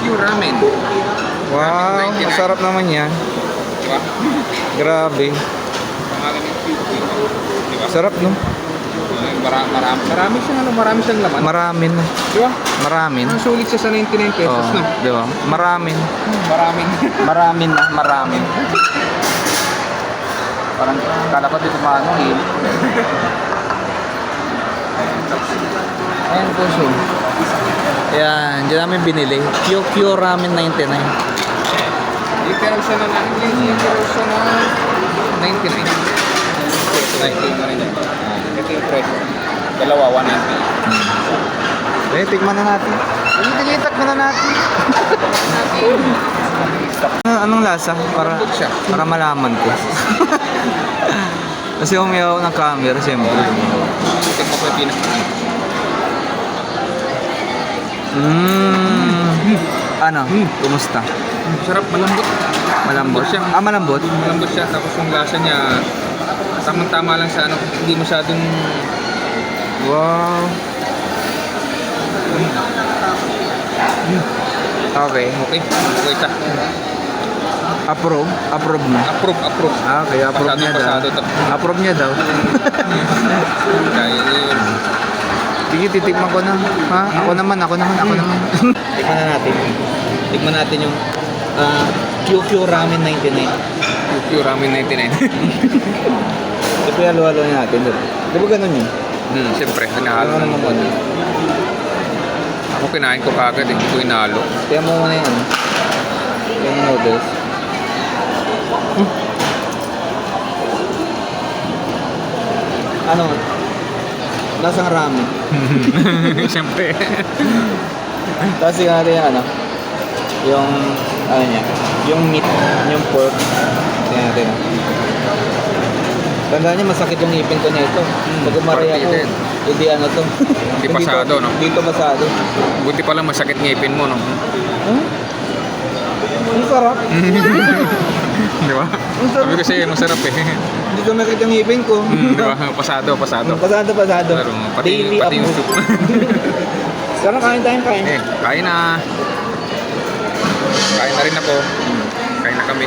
Pure ramen. Wow, masarap naman yan. Diba? Grabe. Pangalan ng Pure. Diba? Sarap, no? Marami siyang laman. Maramin. Diba? Maramin. Ang sulit siya sa 99 pesos, Oh, no? di ba? Maramin. Maraming. Maramin na, maramin. Parang kala ko dito maano eh. Ayan po so. Ayan, dyan namin binili. QQ Ramen 99. Literal siya na 99. Ito na rin yan. Ito yung presyo. Dalawa, 190. Eh, tikman na natin. Tinitak na natin. Anong lasa? Malambot siya. Para malaman ko. Kasi umiyaw ng camera, siyempre. Ito mo pa pinas. Ano? Kumusta? Sarap, malambot. Malambot siya. Ah, malambot? Malambot siya. Tapos yung lasa niya, tamang-tama lang sa ano. Hindi masyadong... Wow. Okay. Okay. Okay siya. Approve? Approve na? Approve. Ah, okay. Approve niya daw. Pasado to. Approve niya daw. Kaya yun. Sige, titikman ko na. Ha? Ako naman. Tikman natin yung QQ Ramen 99. Pure ramen 99. Ito yung halo-halo natin. Di ba ganun yun? Siyempre, hinahalo Ano naman. naman ano? Ako kinain ko kagad eh. Ito hinahalo. Kaya mo muna yung ano? Yung noodles. Ano? Lasang ramen. Siyempre. Tapos yung natin yung ano? Yung ano niya? Yung meat, yung pork. Tingnan natin. Tandaan niya, masakit yung ngipin ko nito. Pag umaray ako, Partited. hindi ano to. Hindi pasado, no? Dito pasado. Buti pala masakit ngipin mo, no? Huh? Ang sarap. Di ba? Sabi ko sa'yo, masarap eh. Hindi ko nakita yung ngipin ko. Di ba? Pasado. Pasado. Pero pati yung approve. soup. Sana kain tayong kain. Eh, kain na. Kain na rin ako. Kain na kami.